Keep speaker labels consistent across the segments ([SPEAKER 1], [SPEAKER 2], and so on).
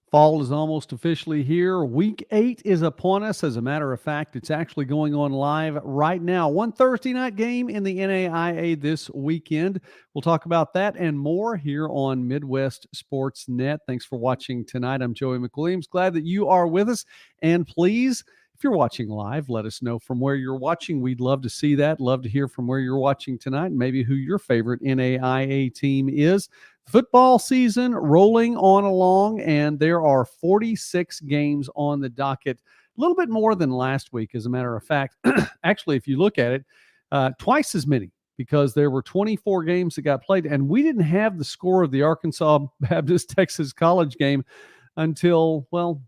[SPEAKER 1] Fall is almost officially here. Week 8 is upon us. As a matter of fact, it's actually going on live right now. One Thursday night game in the NAIA this weekend. We'll talk about that and more here on Midwest Sports Net. Thanks for watching tonight. I'm Joey McWilliams. Glad that you are with us. And please, if you're watching live, let us know from where you're watching. We'd love to see that. Love to hear from where you're watching tonight and maybe who your favorite NAIA team is. Football season rolling on along, and there are 46 games on the docket, a little bit more than last week, as a matter of fact. Actually, if you look at it, twice as many, because there were 24 games that got played, and we didn't have the score of the Arkansas Baptist Texas College game until, well,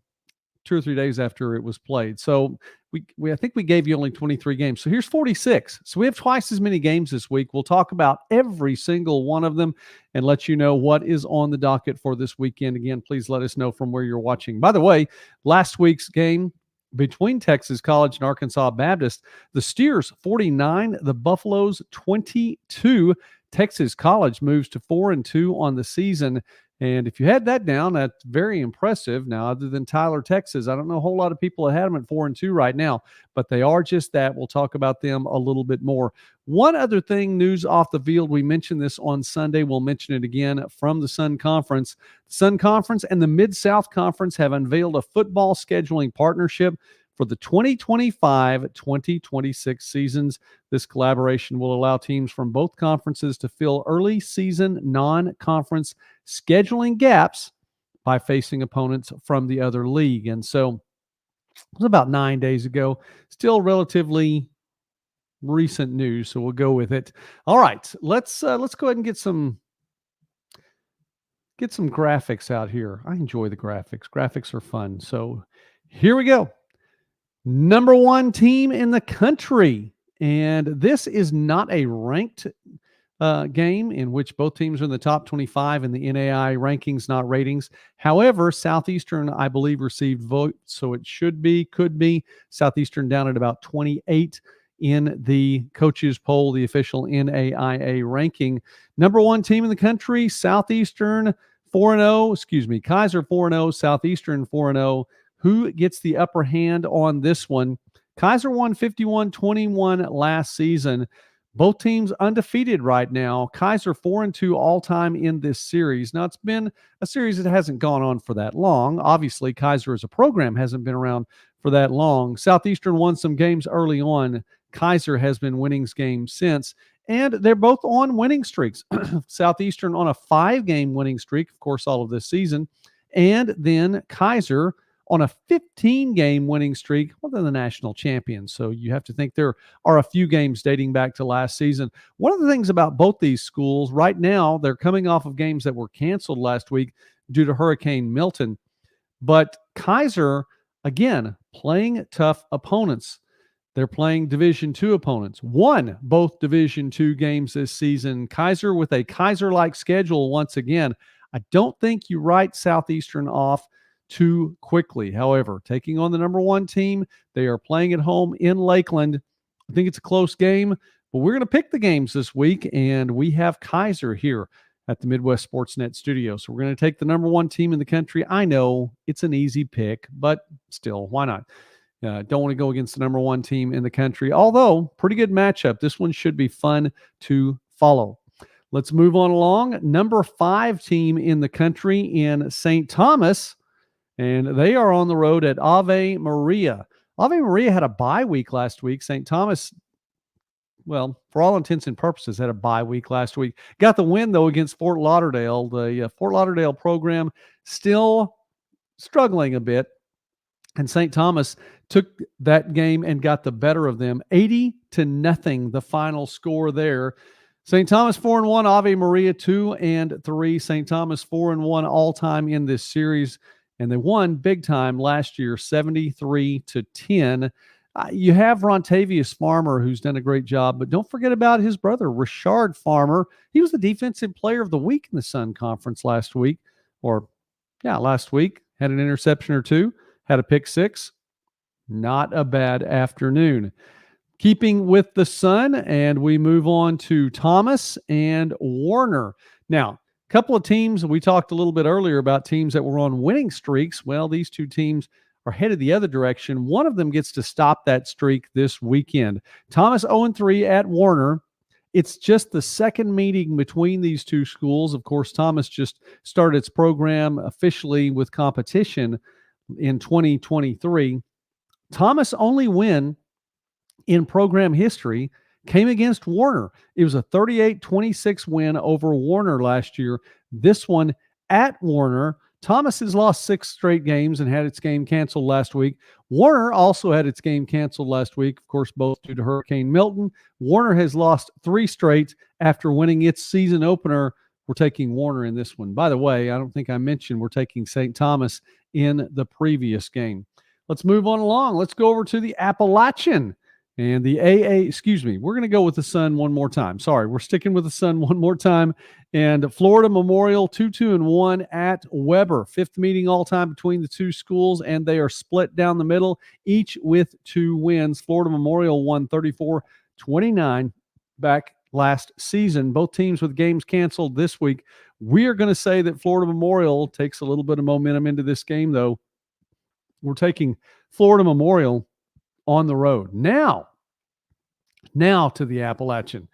[SPEAKER 1] 2 or 3 days after it was played. So I think we gave you only 23 games. So here's 46. So we have twice as many games this week. We'll talk about every single one of them and let you know what is on the docket for this weekend. Again, please let us know from where you're watching. By the way, last week's game between Texas College and Arkansas Baptist, the Steers 49, the Buffaloes 22. Texas College moves to 4-2 on the season. And if you had that down, that's very impressive. Now, other than Tyler, Texas, I don't know a whole lot of people that had them at 4-2 right now, but they are just that. We'll talk about them a little bit more. One other thing, news off the field, we mentioned this on Sunday. We'll mention it again from the Sun Conference. The Sun Conference and the Mid-South Conference have unveiled a football scheduling partnership for the 2025-2026 seasons. This collaboration will allow teams from both conferences to fill early season non-conference scheduling gaps by facing opponents from the other league. And so it was about 9 days ago, still relatively recent news, so we'll go with it. All right, let's go ahead and get some graphics out here. I enjoy the graphics. Graphics are fun. So here we go. Number 1 team in the country. And this is not a ranked game in which both teams are in the top 25 in the NAIA rankings, not ratings. However, Southeastern, I believe, received votes, so it could be. Southeastern down at about 28 in the coaches poll, the official NAIA ranking. Number 1 team in the country, Southeastern 4-0, Kaiser 4-0, Southeastern 4-0. Who gets the upper hand on this one? Kaiser won 51-21 last season. Both teams undefeated right now. Kaiser 4-2 all-time in this series. Now, it's been a series that hasn't gone on for that long. Obviously, Kaiser as a program hasn't been around for that long. Southeastern won some games early on. Kaiser has been winning games since, and they're both on winning streaks. Southeastern on a 5-game winning streak, of course, all of this season, and then Kaiser on a 15-game winning streak. Well, they're the national champions, so you have to think there are a few games dating back to last season. One of the things about both these schools, right now, they're coming off of games that were canceled last week due to Hurricane Milton. But Kaiser, again, playing tough opponents. They're playing Division II opponents. Won both Division II games this season. Kaiser with a Kaiser-like schedule once again. I don't think you write Southeastern off too quickly. However, taking on the number 1 team, they are playing at home in Lakeland. I think it's a close game, but we're going to pick the games this week, and we have Kaiser here at the Midwest Sportsnet studio. So we're going to take the number 1 team in the country. I know it's an easy pick, but still, why not? Don't want to go against the number 1 team in the country, although pretty good matchup. This one should be fun to follow. Let's move on along. Number 5 team in the country in St. Thomas, and they are on the road at Ave Maria. Ave Maria had a bye week last week. St. Thomas, well, for all intents and purposes, had a bye week last week. Got the win, though, against Fort Lauderdale. The Fort Lauderdale program still struggling a bit. And St. Thomas took that game and got the better of them. 80-0, the final score there. St. Thomas 4-1, Ave Maria 2-3. St. Thomas 4-1 all-time in this series. And they won big time last year, 73-10. You have Rontavious Farmer, who's done a great job, but don't forget about his brother, Rashard Farmer. He was the defensive player of the week in the Sun Conference last week. Last week. Had an interception or two, had a pick 6. Not a bad afternoon. Keeping with the Sun, and we move on to Thomas and Warner. Now, Couple of teams, we talked a little bit earlier about teams that were on winning streaks. Well, these two teams are headed the other direction. One of them gets to stop that streak this weekend. Thomas 0-3 at Warner. It's just the second meeting between these two schools. Of course, Thomas just started its program officially with competition in 2023. Thomas' only win in program history came against Warner. It was a 38-26 win over Warner last year. This one at Warner. Thomas has lost 6 straight games and had its game canceled last week. Warner also had its game canceled last week, of course, both due to Hurricane Milton. Warner has lost 3 straight after winning its season opener. We're taking Warner in this one. By the way, I don't think I mentioned we're taking St. Thomas in the previous game. Let's move on along. Let's go over to the Appalachian. And the we're going to go with the Sun one more time. Sorry, we're sticking with the Sun one more time. And Florida Memorial 2-2-1 at Weber. 5th meeting all time between the two schools, and they are split down the middle, each with 2 wins. Florida Memorial won 34-29 back last season. Both teams with games canceled this week. We are going to say that Florida Memorial takes a little bit of momentum into this game, though. We're taking Florida Memorial on the road. Now to the Appalachian.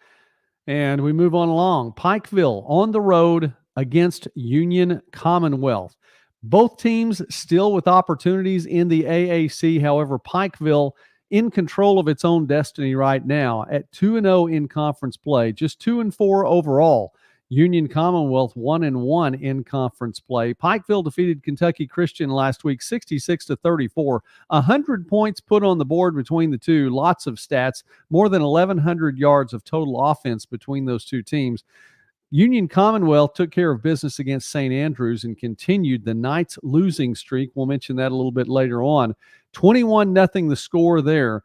[SPEAKER 1] And we move on along. Pikeville on the road against Union Commonwealth. Both teams still with opportunities in the AAC. However, Pikeville in control of its own destiny right now at 2-0 in conference play, just 2-4 overall. Union Commonwealth 1-1 in conference play. Pikeville defeated Kentucky Christian last week 66-34. 100 points put on the board between the two. Lots of stats. More than 1,100 yards of total offense between those two teams. Union Commonwealth took care of business against St. Andrews and continued the Knights' losing streak. We'll mention that a little bit later on. 21-0 the score there.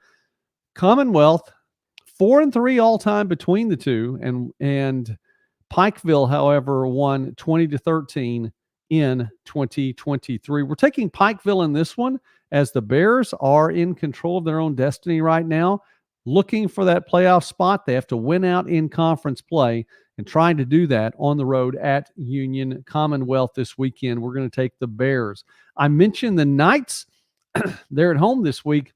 [SPEAKER 1] Commonwealth 4-3 all-time between the two, and Pikeville, however, won 20-13 in 2023. We're taking Pikeville in this one as the Bears are in control of their own destiny right now, looking for that playoff spot. They have to win out in conference play and trying to do that on the road at Union Commonwealth this weekend. We're going to take the Bears. I mentioned the Knights. They're at home this week,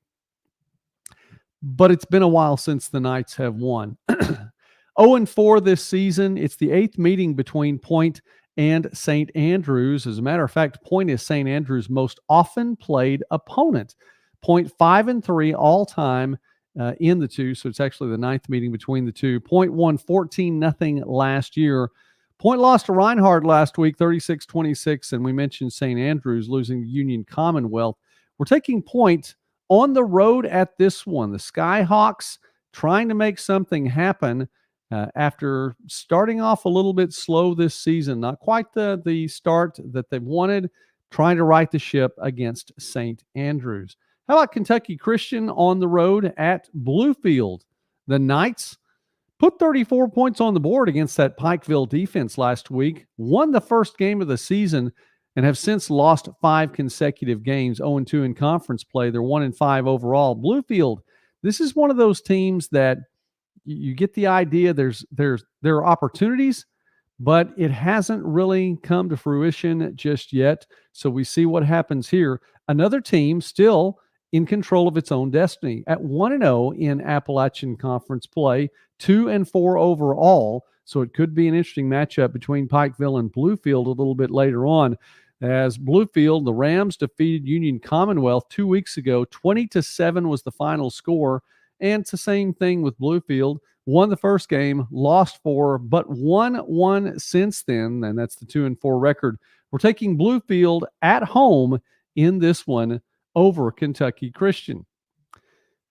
[SPEAKER 1] but it's been a while since the Knights have won. 0-4 this season. It's the 8th meeting between Point and St. Andrews. As a matter of fact, Point is St. Andrews' most often played opponent. Point 5-3 all time in the two, so it's actually the 9th meeting between the two. Point won 14-0 last year. Point lost to Reinhardt last week, 36-26, and we mentioned St. Andrews losing to Union Commonwealth. We're taking Point on the road at this one. The Skyhawks trying to make something happen. After starting off a little bit slow this season, not quite the start that they've wanted, trying to right the ship against St. Andrews. How about Kentucky Christian on the road at Bluefield? The Knights put 34 points on the board against that Pikeville defense last week, won the first game of the season, and have since lost 5 consecutive games, 0-2 in conference play. They're 1-5 overall. Bluefield, this is one of those teams that you get the idea there are opportunities, but it hasn't really come to fruition just yet. So we see what happens here. Another team still in control of its own destiny at 1-0 in Appalachian Conference play, 2-4 overall. So it could be an interesting matchup between Pikeville and Bluefield a little bit later on. As Bluefield, the Rams defeated Union Commonwealth 2 weeks ago. 20-7 was the final score. And it's the same thing with Bluefield. Won the first game, lost 4, but won 1 since then, and that's the 2-4 record. We're taking Bluefield at home in this one over Kentucky Christian.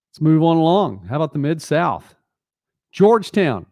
[SPEAKER 1] Let's move on along. How about the Mid-South? Georgetown,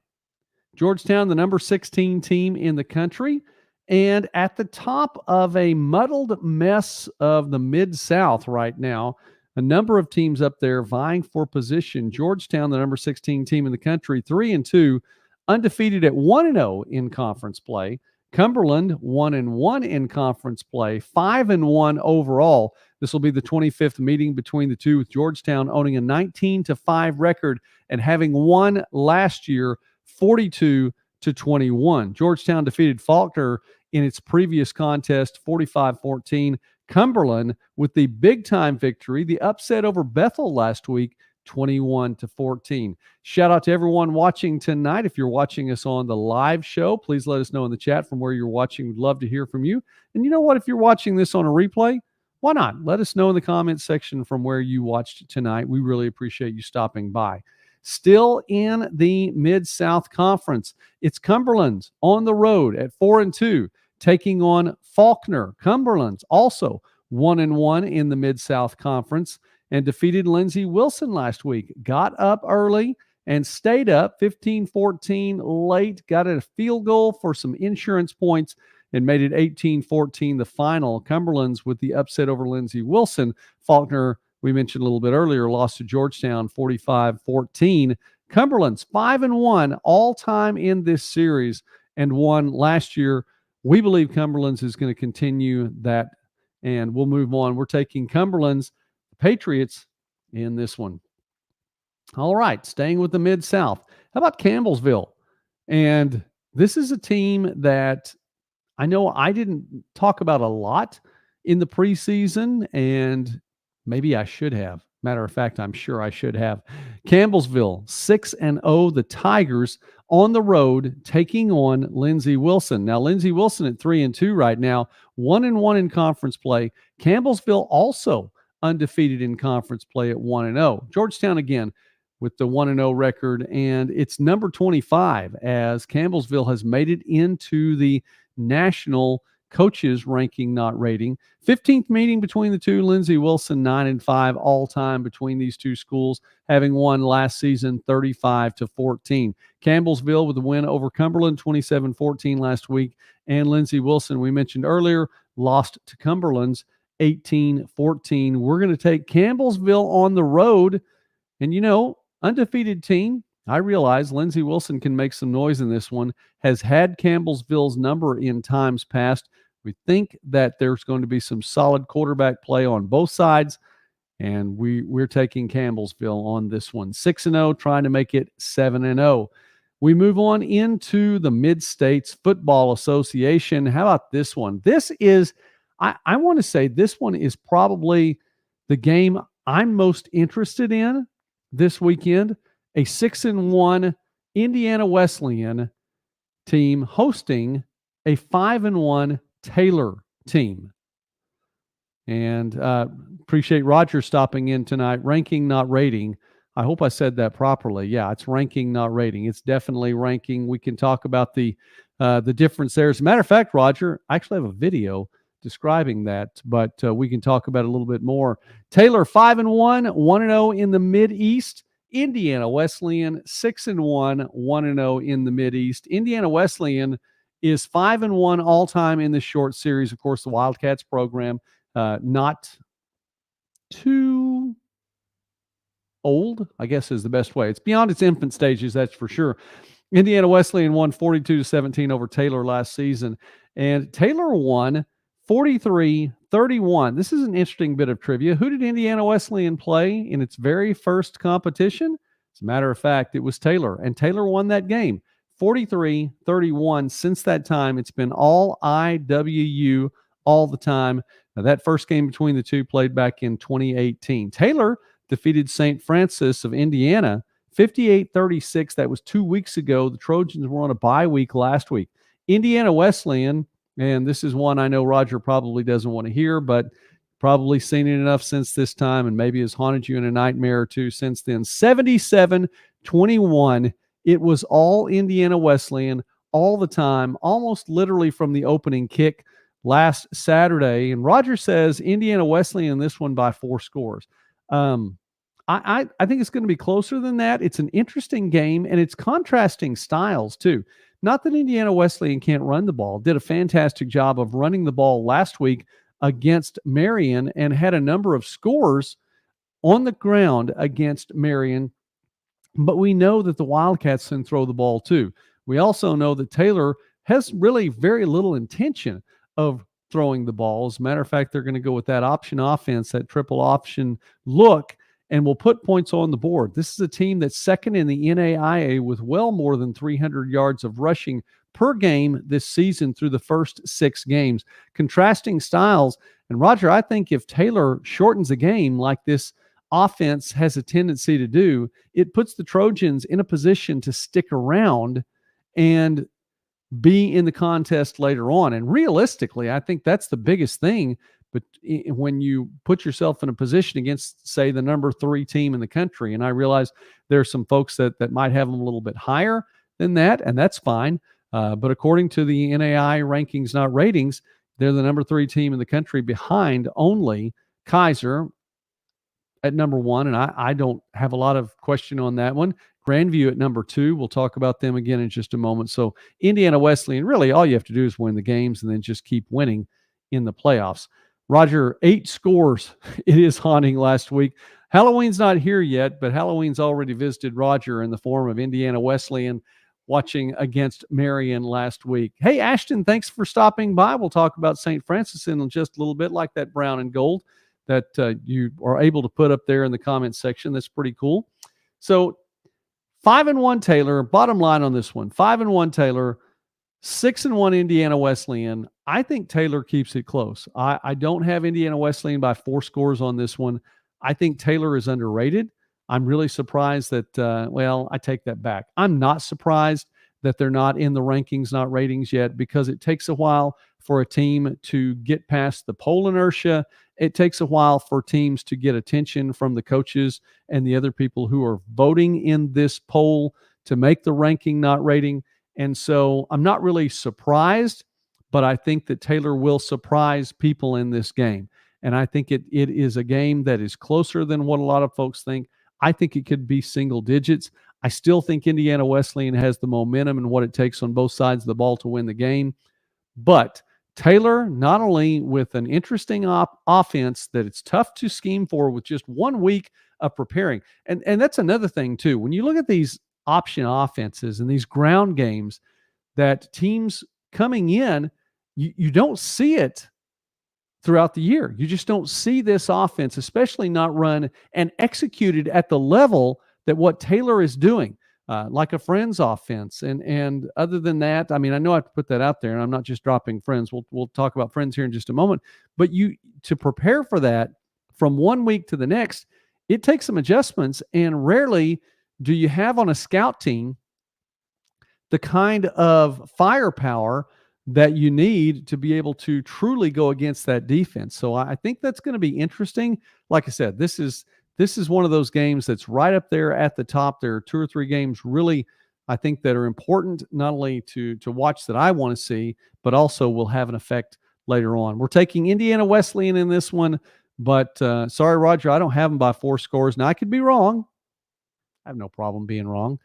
[SPEAKER 1] the number 16 team in the country, and at the top of a muddled mess of the Mid-South right now. A number of teams up there vying for position. Georgetown, the number 16 team in the country, 3-2, undefeated at 1-0 in conference play. Cumberland, 1-1 in conference play, 5-1 overall. This will be the 25th meeting between the two, with Georgetown owning a 19-5 record and having won last year 42 21. Georgetown defeated Faulkner in its previous contest 45-14. Cumberland with the big time victory, the upset over Bethel last week 21-14. Shout out to everyone watching tonight. If you're watching us on the live show, please let us know in the chat from where you're watching. We'd love to hear from you. And you know what? If you're watching this on a replay, why not? Let us know in the comments section from where you watched tonight. We really appreciate you stopping by. Still in the Mid-South Conference, it's Cumberland's on the road at 4-2, taking on Faulkner. Cumberland's also 1-1 in the Mid-South Conference and defeated Lindsey Wilson last week. Got up early and stayed up 15-14 late, got a field goal for some insurance points and made it 18-14 the final. Cumberland's with the upset over Lindsey Wilson. Faulkner, we mentioned a little bit earlier, lost to Georgetown 45-14. Cumberland's 5-1 all-time in this series and won last year. We believe Cumberland's is going to continue that, and we'll move on. We're taking Cumberland's Patriots in this one. All right, staying with the Mid-South. How about Campbellsville? And this is a team that I know I didn't talk about a lot in the preseason, and maybe I should have. Matter of fact, I'm sure I should have. Campbellsville, 6-0, the Tigers on the road taking on Lindsey Wilson. Now, Lindsey Wilson at 3-2 right now, 1-1 in conference play. Campbellsville also undefeated in conference play at 1-0. Georgetown again with the 1-0 record, and it's number 25 as Campbellsville has made it into the national coaches ranking, not rating. 15th meeting between the two. Lindsey Wilson 9-5 all time between these two schools, having won last season 35-14. Campbellsville with the win over Cumberland 27-14 last week, and Lindsey Wilson, we mentioned earlier, lost to Cumberland's 18-14. We're going to take Campbellsville on the road, and undefeated team. I realize Lindsey Wilson can make some noise in this one, has had Campbellsville's number in times past. We think that there's going to be some solid quarterback play on both sides, and we're taking Campbellsville on this one. 6-0, trying to make it 7-0. We move on into the Mid-States Football Association. How about this one? This is, I want to say this one is probably the game I'm most interested in this weekend. A 6-1 Indiana Wesleyan team hosting a 5-1 Taylor team. And appreciate Roger stopping in tonight. Ranking, not rating. I hope I said that properly. Yeah, it's ranking, not rating. It's definitely ranking. We can talk about the difference there. As a matter of fact, Roger, I actually have a video describing that, but we can talk about it a little bit more. Taylor 5-1, 1-0 in the Mid-East. Indiana Wesleyan 6-1, 1-0 in the Mid-East. Indiana Wesleyan is 5-1 all-time in this short series. Of course, the Wildcats program, not too old, I guess is the best way. It's beyond its infant stages, that's for sure. Indiana Wesleyan won 42-17 over Taylor last season, and Taylor won 43-31. This is an interesting bit of trivia. Who did Indiana Wesleyan play in its very first competition? As a matter of fact, it was Taylor, and Taylor won that game 43-31. Since that time, it's been all IWU all the time. Now, that first game between the two played back in 2018. Taylor defeated St. Francis of Indiana 58-36. That was 2 weeks ago. The Trojans were on a bye week last week. Indiana Wesleyan, and this is one I know Roger probably doesn't want to hear, but probably seen it enough since this time and maybe has haunted you in a nightmare or two since then. 77-21. It was all Indiana Wesleyan all the time, almost literally from the opening kick last Saturday. And Roger says Indiana Wesleyan this one by 4 scores. I think it's going to be closer than that. It's an interesting game, and it's contrasting styles too. Not that Indiana Wesleyan can't run the ball. Did a fantastic job of running the ball last week against Marion and had a number of scores on the ground against Marion. But we know that the Wildcats can throw the ball too. We also know that Taylor has really very little intention of throwing the ball. As a matter of fact, they're going to go with that option offense, that triple option look. and will put points on the board. This is a team that's second in the NAIA with well more than 300 yards of rushing per game this season through the first 6 games. Contrasting styles. And Roger, I think if Taylor shortens a game like this offense has a tendency to do, it puts the Trojans in a position to stick around and be in the contest later on. And realistically, I think that's the biggest thing. But when you put yourself in a position against, say, the number 3 team in the country, and I realize there are some folks that might have them a little bit higher than that, and that's fine. But according to the NAI rankings, not ratings, they're the number 3 team in the country behind only Kaiser at number 1, and I don't have a lot of question on that one. Grandview at number 2. We'll talk about them again in just a moment. So Indiana Wesleyan, really all you have to do is win the games and then just keep winning in the playoffs. Roger, 8 scores. It is haunting last week. Halloween's not here yet, but Halloween's already visited Roger in the form of Indiana Wesleyan watching against Marion last week. Hey, Ashton, thanks for stopping by. We'll talk about St. Francis in just a little bit, like that brown and gold that you are able to put up there in the comments section. That's pretty cool. So 5-1 Taylor, bottom line on this one, 5-1 Taylor, 6-1 Indiana Wesleyan. I think Taylor keeps it close. I don't have Indiana Wesleyan by 4 scores on this one. I think Taylor is underrated. I'm really surprised that, I take that back. I'm not surprised that they're not in the rankings, not ratings yet, because it takes a while for a team to get past the poll inertia. It takes a while for teams to get attention from the coaches and the other people who are voting in this poll to make the ranking, not rating. And so I'm not really surprised, but I think that Taylor will surprise people in this game. And I think it is a game that is closer than what a lot of folks think. I think it could be single digits. I still think Indiana Wesleyan has the momentum and what it takes on both sides of the ball to win the game. But Taylor, not only with an interesting offense that it's tough to scheme for with just 1 week of preparing. And that's another thing, too. When you look at these option offenses and these ground games that teams coming in, you don't see it throughout the year. You just don't see this offense, especially not run and executed at the level that what Taylor is doing, like a Friends offense. And other than that, I mean, I know I have to put that out there, and I'm not just dropping Friends. We'll talk about Friends here in just a moment. But to prepare for that from 1 week to the next, it takes some adjustments, and rarely do you have on a scout team the kind of firepower that you need to be able to truly go against that defense. So I think that's going to be interesting. Like I said, this is one of those games that's right up there at the top. There are 2 or 3 games really, I think, that are important, not only to watch that I want to see, but also will have an effect later on. We're taking Indiana Wesleyan in this one, but sorry, Roger, I don't have them by 4 scores. Now, I could be wrong. I have no problem being wrong,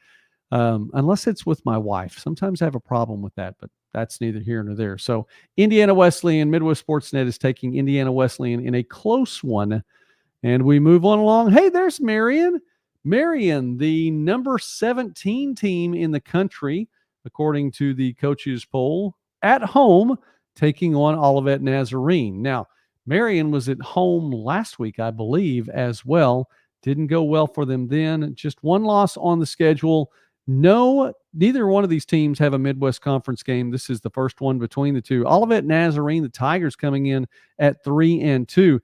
[SPEAKER 1] unless it's with my wife. Sometimes I have a problem with that, but that's neither here nor there. So Indiana Wesleyan, Midwest Sportsnet is taking Indiana Wesleyan in a close one. And we move on along. Hey, there's Marion. Marion, the number 17 team in the country, according to the coaches poll, at home, taking on Olivet Nazarene. Now, Marion was at home last week, I believe, as well. Didn't go well for them then. Just 1 loss on the schedule. No, neither one of these teams have a Midwest Conference game. This is the first one between the two. Olivet Nazarene, the Tigers coming in at 3-2.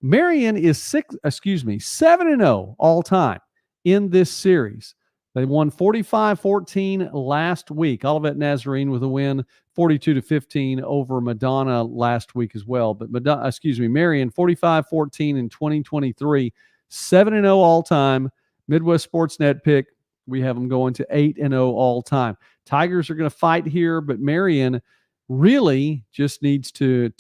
[SPEAKER 1] Marion is 7-0 all time in this series. They won 45-14 last week. Olivet Nazarene with a win 42-15 over Madonna last week as well. But Marion 45-14 in 2023, 7-0 all time. Midwest Sportsnet pick, we have them going to 8-0 all time. Tigers are going to fight here, but Marion really just needs to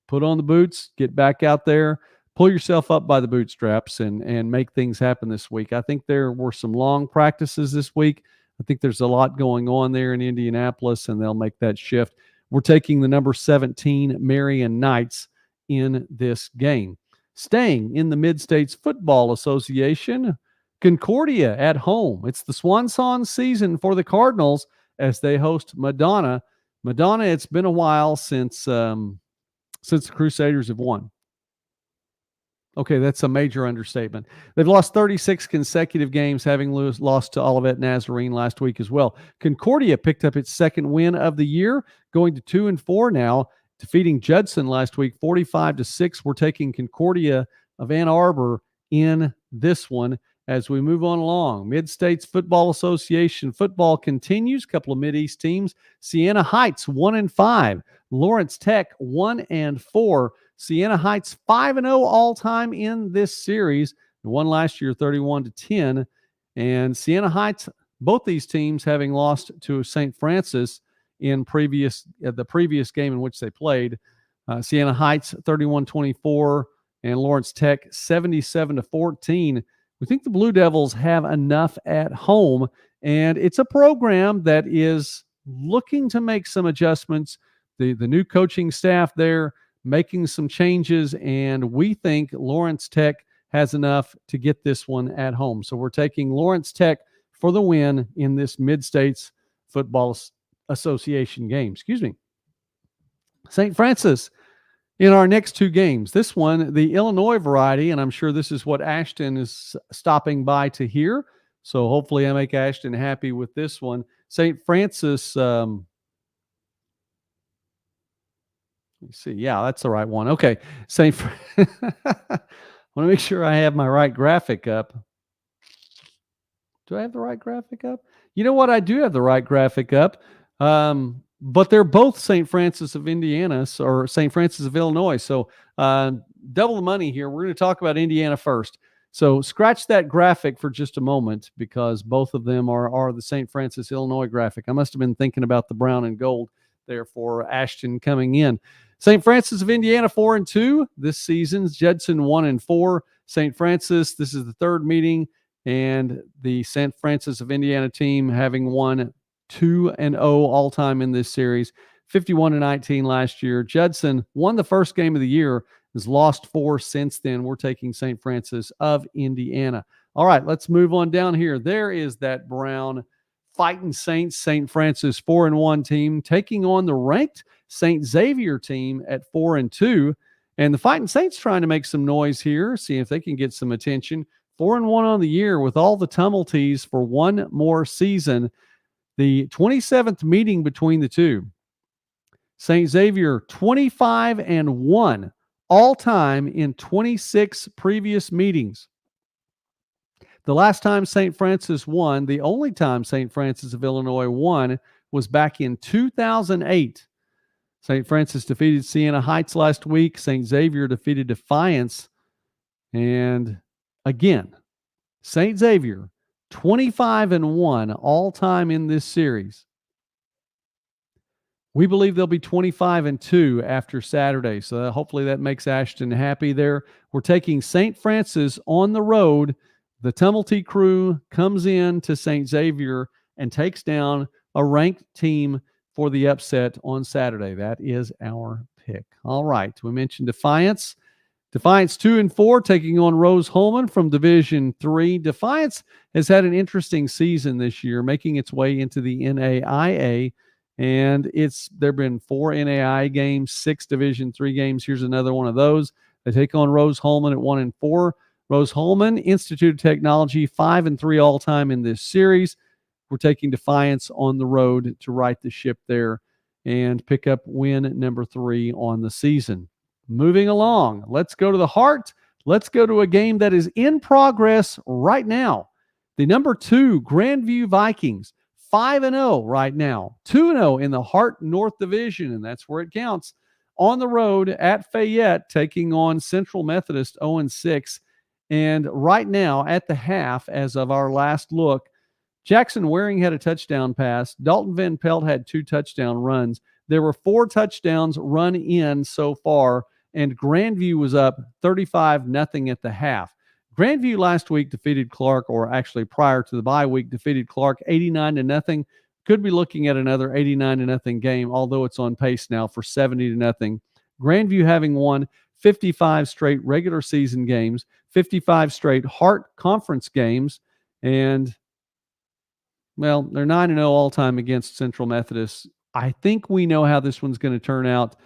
[SPEAKER 1] put on the boots, get back out there, pull yourself up by the bootstraps, and make things happen this week. I think there were some long practices this week. I think there's a lot going on there in Indianapolis, and they'll make that shift. We're taking the number 17 Marion Knights in this game. Staying in the Mid-States Football Association, Concordia at home. It's the swan song season for the Cardinals as they host Madonna. Madonna, it's been a while since the Crusaders have won. Okay, that's a major understatement. They've lost 36 consecutive games, having lost to Olivet Nazarene last week as well. Concordia picked up its second win of the year, going to 2-4 now, defeating Judson last week 45-6. We're taking Concordia of Ann Arbor in this one as we move on along. Mid-States Football Association football continues. A couple of Mid-East teams. Siena Heights 1-5. Lawrence Tech 1-4. Siena Heights 5-0 all time in this series. They won last year 31-10. And Siena Heights, both these teams having lost to St. Francis in the previous game in which they played. Siena Heights 31-24 and Lawrence Tech 77-14. We think the Blue Devils have enough at home, and it's a program that is looking to make some adjustments. The new coaching staff there making some changes, and we think Lawrence Tech has enough to get this one at home. So we're taking Lawrence Tech for the win in this Mid-States Football Association game. Excuse me. St. Francis in our next two games. This one, the Illinois variety, and I'm sure this is what Ashton is stopping by to hear. So hopefully I make Ashton happy with this one. St. Francis, let me see. Yeah, that's the right one. Okay. I want to make sure I have my right graphic up. Do I have the right graphic up? You know what? I do have the right graphic up. But they're both St. Francis of Indiana or St. Francis of Illinois. So double the money here. We're going to talk about Indiana first. So scratch that graphic for just a moment because both of them are the St. Francis, Illinois graphic. I must have been thinking about the brown and gold there for Ashton coming in. St. Francis of Indiana 4-2 this season's. Judson 1-4. St. Francis, this is the third meeting, and the St. Francis of Indiana team having won 2-0 all time in this series, 51-19 last year. Judson won the first game of the year, has lost 4 since then. We're taking St. Francis of Indiana. All right, let's move on down here. There is that brown Fighting Saints St. Francis 4-1 team taking on the ranked St. Xavier team at 4-2. And the Fighting Saints trying to make some noise here, see if they can get some attention. 4-1 on the year with all the tumulties for one more season. The 27th meeting between the two. St. Xavier 25-1 all time in 26 previous meetings. The last time St. Francis won, the only time St. Francis of Illinois won, was back in 2008. St. Francis defeated Siena Heights last week. St. Xavier defeated Defiance. And again, St. Xavier 25-1 all time in this series. We believe they'll be 25-2 after Saturday. So hopefully that makes Ashton happy there. We're taking St. Francis on the road. The Tumulty crew comes in to St. Xavier and takes down a ranked team for the upset on Saturday. That is our pick. All right. We mentioned Defiance. Defiance 2-4 taking on Rose Holman from Division III. Defiance has had an interesting season this year, making its way into the NAIA. And there have been 4 NAIA games, 6 Division III games. Here's another one of those. They take on Rose Holman at 1-4. Rose Holman, Institute of Technology, 5-3 all time in this series. We're taking Defiance on the road to right the ship there and pick up win number 3 on the season. Moving along, let's go to the heart. Let's go to a game that is in progress right now. The number 2 Grandview Vikings, 5-0 right now, 2-0 in the Heart North Division, and that's where it counts. On the road at Fayette, taking on Central Methodist 0-6. And right now, at the half, as of our last look, Jackson Waring had a touchdown pass. Dalton Van Pelt had 2 touchdown runs. There were 4 touchdowns run in so far, and Grandview was up 35-0 at the half. Grandview last week defeated Clark, or actually prior to the bye week, defeated Clark 89-0. Could be looking at another 89-0 game, although it's on pace now for 70-0. Grandview having won 55 straight regular season games, 55 straight Hart Conference games, and, well, they're 9-0 all time against Central Methodist. I think we know how this one's going to turn out.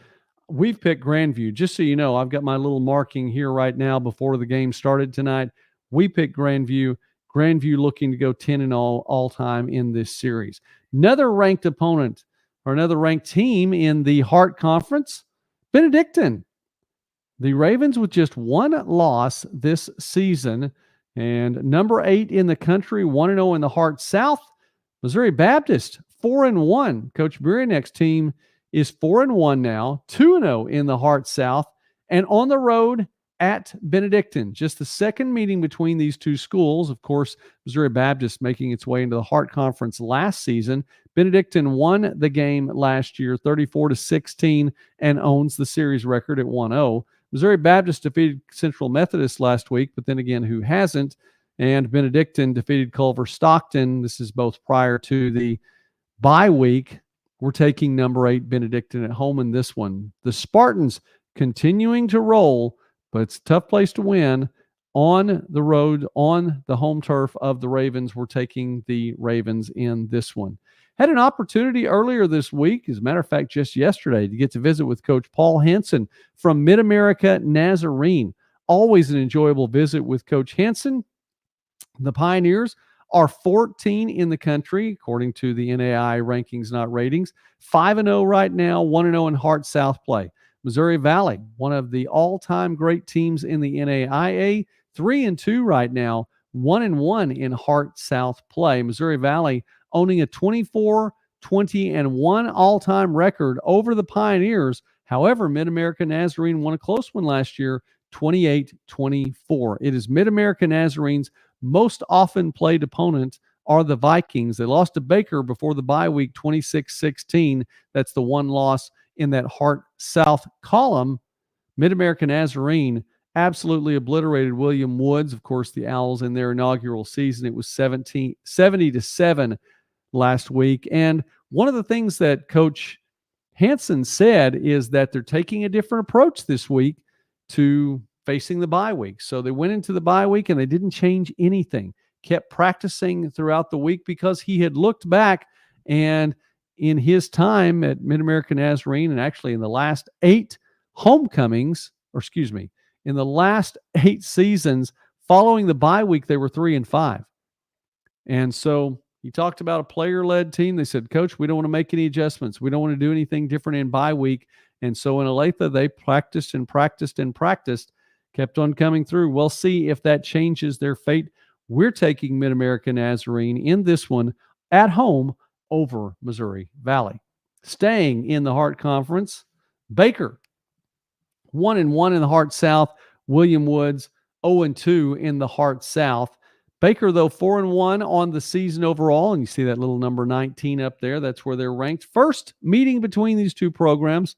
[SPEAKER 1] we've picked Grandview. Just so you know, I've got my little marking here right now before the game started tonight. We picked Grandview. Grandview looking to go 10 and all time in this series. Another ranked opponent or another ranked team in the Hart Conference, Benedictine. The Ravens with just one loss this season and number 8 in the country, 1-0 in the Hart South. Missouri Baptist, 4-1. Coach Burianek's team is 4-1 now, 2-0 in the Hart South, and on the road at Benedictine. Just the second meeting between these two schools. Of course, Missouri Baptist making its way into the Hart Conference last season. Benedictine won the game last year, 34-16, and owns the series record at 1-0. Missouri Baptist defeated Central Methodist last week, but then again, who hasn't? And Benedictine defeated Culver Stockton. This is both prior to the bye week. We're taking number 8 Benedictine at home in this one. The Spartans continuing to roll, but it's a tough place to win on the road, on the home turf of the Ravens. We're taking the Ravens in this one. Had an opportunity earlier this week, as a matter of fact, just yesterday, to get to visit with Coach Paul Hansen from Mid-America Nazarene. Always an enjoyable visit with Coach Hansen. The Pioneers are 14 in the country, according to the NAIA rankings, not ratings. 5-0 right now, 1-0 in Hart South play. Missouri Valley, one of the all-time great teams in the NAIA, 3-2 right now, 1-1 in Hart South play. Missouri Valley owning a 24-20-1 all-time record over the Pioneers. However, Mid-America Nazarene won a close one last year, 28-24. It is Mid-America Nazarene's most often played opponent are the Vikings. They lost to Baker before the bye week, 26-16. That's the one loss in that Hart South column. Mid-America Nazarene absolutely obliterated William Woods. Of course, the Owls in their inaugural season, it was 70-7 last week. And one of the things that Coach Hansen said is that they're taking a different approach this week to facing the bye week. So they went into the bye week and they didn't change anything, kept practicing throughout the week because he had looked back and in his time at Mid-America Nazarene and actually in the last 8 homecomings, in the last 8 seasons following the bye week, they were 3-5. And so he talked about a player-led team. They said, Coach, we don't want to make any adjustments. We don't want to do anything different in bye week. And so in Olathe, they practiced, kept on coming through. We'll see if that changes their fate. We're taking Mid-America Nazarene in this one at home over Missouri Valley. Staying in the Hart Conference, Baker, 1-1 in the Hart South. William Woods, 0-2 in the Hart South. Baker, though, 4-1 on the season overall, and you see that little number 19 up there. That's where they're ranked. First meeting between these two programs.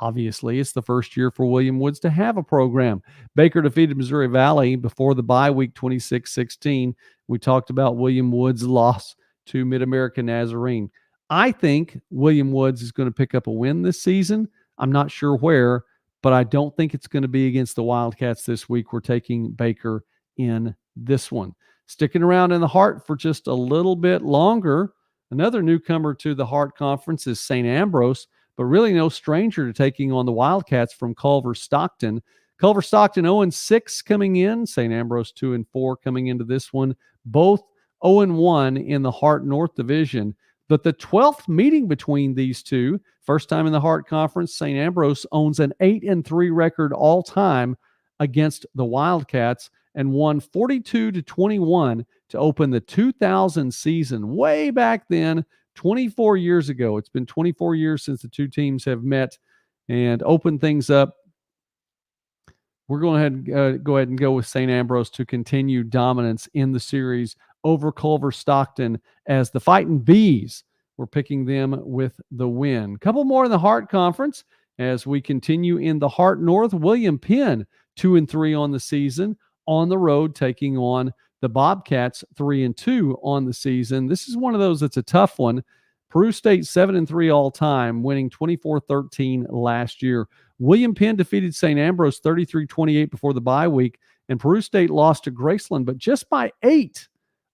[SPEAKER 1] Obviously, it's the first year for William Woods to have a program. Baker defeated Missouri Valley before the bye week, 26-16. We talked about William Woods' loss to Mid-America Nazarene. I think William Woods is going to pick up a win this season. I'm not sure where, but I don't think it's going to be against the Wildcats this week. We're taking Baker in this one. Sticking around in the Hart for just a little bit longer, another newcomer to the Hart Conference is St. Ambrose, but really no stranger to taking on the Wildcats from Culver Stockton. Culver Stockton 0-6 coming in. St. Ambrose 2-4 coming into this one. Both 0-1 in the Hart North Division. But the 12th meeting between these two, first time in the Hart Conference, St. Ambrose owns an 8-3 record all-time against the Wildcats and won 42-21 to open the 2000 season. Way back then, 24 years ago. It's been 24 years since the two teams have met and opened things up. We're going to go ahead and go with St. Ambrose to continue dominance in the series over Culver Stockton as the Fighting Bees. We're picking them with the win. Couple more in the Hart Conference as we continue in the Hart North. William Penn, 2-3 on the season, on the road taking on the Bobcats, 3-2 on the season. This is one of those that's a tough one. Peru State 7-3 all time, winning 24-13 last year. William Penn defeated St. Ambrose 33-28 before the bye week, and Peru State lost to Graceland, but just by 8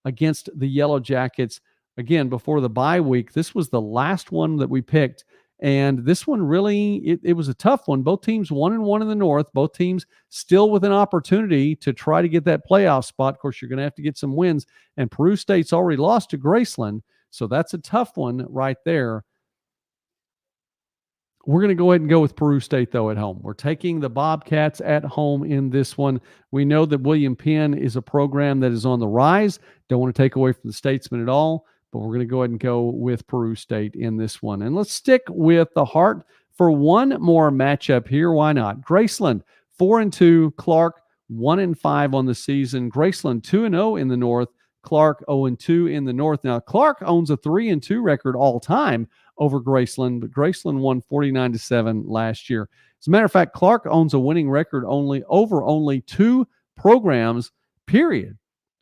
[SPEAKER 1] against the Yellow Jackets. Again, before the bye week, this was the last one that we picked, And this one really, it was a tough one. Both teams 1-1 in the North. Both teams still with an opportunity to try to get that playoff spot. Of course, you're going to have to get some wins. And Peru State's already lost to Graceland. So that's a tough one right there. We're going to go ahead and go with Peru State, though, at home. We're taking the Bobcats at home in this one. We know that William Penn is a program that is on the rise. Don't want to take away from the Statesmen at all, but we're going to go ahead and go with Peru State in this one. And let's stick with the Heart for one more matchup here. Why not? Graceland, 4-2. Clark, 1-5 on the season. Graceland, 2-0 in the North. Clark, 0-2 in the North. Now, Clark owns a 3-2 record all time over Graceland, but Graceland won 49-7 last year. As a matter of fact, Clark owns a winning record only two programs, period.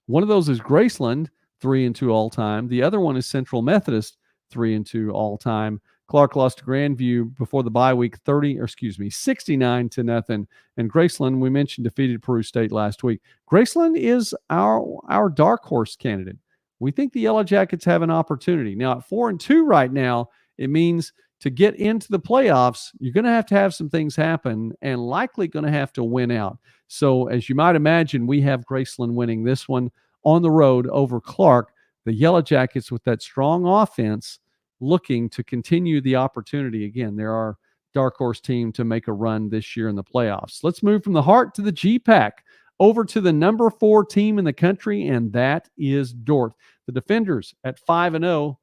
[SPEAKER 1] One of those is Graceland, 3-2 all time. The other one is Central Methodist, 3-2 all time. Clark lost to Grandview before the bye week 69-0. And Graceland, we mentioned, defeated Peru State last week. Graceland is our dark horse candidate. We think the Yellow Jackets have an opportunity. Now, at 4-2 right now, it means to get into the playoffs, you're going to have some things happen and likely going to have to win out. So, as you might imagine, we have Graceland winning this one on the road over Clark. The Yellow Jackets, with that strong offense, looking to continue the opportunity. Again, they're our dark horse team to make a run this year in the playoffs. Let's move from the Heart to the G-Pack, over to the number 4 team in the country, and that is Dordt. The Defenders at 5-0.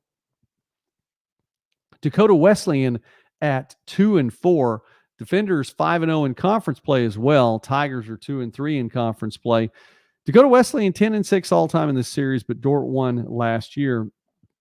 [SPEAKER 1] Dakota Wesleyan at 2-4. Defenders 5-0 in conference play as well. Tigers are 2-3 in conference play. Dakota Wesleyan 10-6 all time in this series, but Dordt won last year.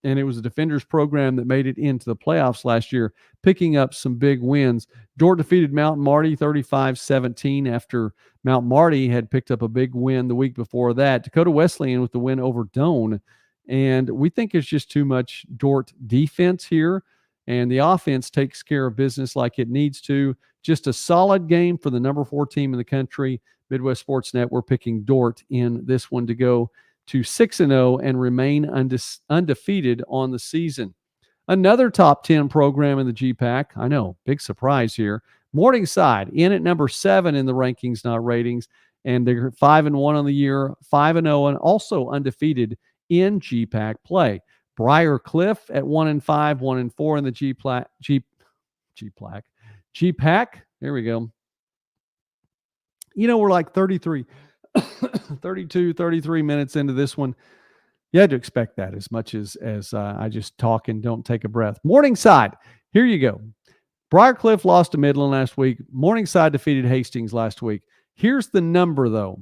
[SPEAKER 1] And it was a Defenders program that made it into the playoffs last year, picking up some big wins. Dordt defeated Mount Marty 35-17 after Mount Marty had picked up a big win the week before that. Dakota Wesleyan with the win over Doane. And we think it's just too much Dordt defense here. And the offense takes care of business like it needs to. Just a solid game for the number 4 team in the country. Midwest Sportsnet, we're picking Dordt in this one to go to 6-0 and remain undefeated on the season. Another top 10 program in the G-Pack. I know, big surprise here. Morningside in at number 7 in the rankings, not ratings. And they're 5-1 on the year, 5-0, and also undefeated in G-Pack play. Briar Cliff at 1-5, 1-4 in the G-Pack. There we go. You know, we're like 33 minutes into this one. You had to expect that as much as I just talk and don't take a breath. Morningside, here you go. Briarcliff lost to Midland last week. Morningside defeated Hastings last week. Here's the number, though.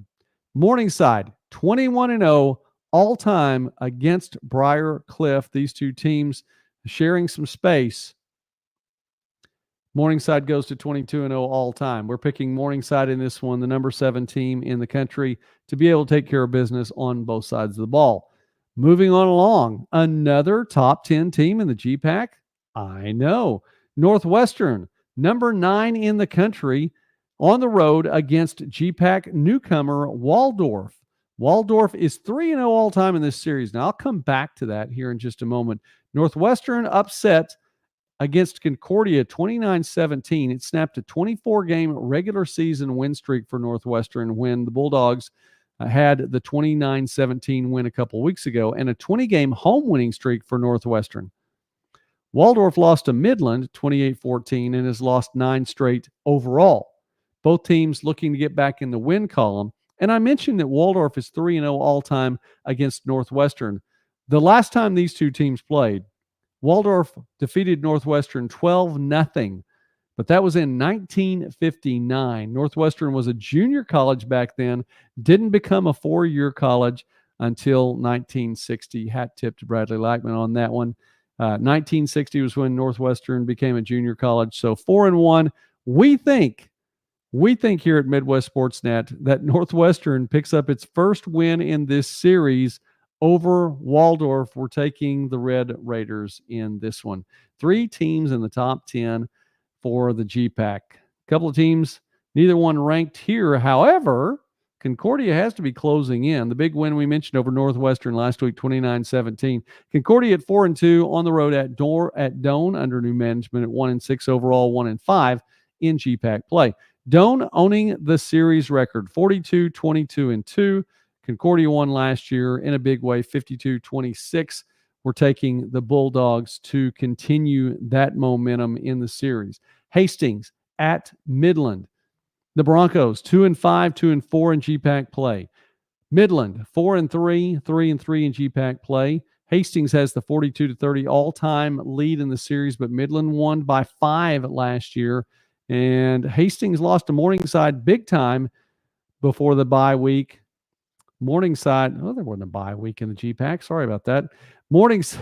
[SPEAKER 1] Morningside, 21-0 all time against Briarcliff. These two teams sharing some space. Morningside goes to 22-0 all time. We're picking Morningside in this one, the number 7 team in the country, to be able to take care of business on both sides of the ball. Moving on along, another top 10 team in the G-Pack. I know. Northwestern, number 9 in the country, on the road against G-Pack newcomer Waldorf. Waldorf is 3-0 all time in this series. Now, I'll come back to that here in just a moment. Northwestern upset against Concordia 29-17. It snapped a 24-game regular season win streak for Northwestern when the Bulldogs had the 29-17 win a couple weeks ago, and a 20-game home winning streak for Northwestern. Waldorf lost to Midland 28-14 and has lost 9 straight overall. Both teams looking to get back in the win column. And I mentioned that Waldorf is 3-0 all-time against Northwestern. The last time these two teams played, Waldorf defeated Northwestern 12-0, but that was in 1959. Northwestern was a junior college back then, didn't become a 4-year college until 1960. Hat tip to Bradley Lackman on that one. 1960 was when Northwestern became a junior college. So 4-1. We think here at Midwest Sportsnet that Northwestern picks up its first win in this series over Waldorf. We're taking the Red Raiders in this one. 3 teams in the top 10 for the G-Pack. A couple of teams, neither one ranked here. However, a Concordia has to be closing in. The big win we mentioned over Northwestern last week, 29-17. Concordia at 4-2 on the road at Doane under new management at 1-6 overall, 1-5 in GPAC play. Doane owning the series record, 42-22-2. Concordia won last year in a big way, 52-26. We're taking the Bulldogs to continue that momentum in the series. Hastings at Midland. The Broncos, 2-5, 2-4 in GPAC play. Midland, 4-3, 3-3 in GPAC play. Hastings has the 42-30 all-time lead in the series, but Midland won by 5 last year. And Hastings lost to Morningside big time before the bye week. Morningside, there wasn't a bye week in the GPAC. Sorry about that. Morningside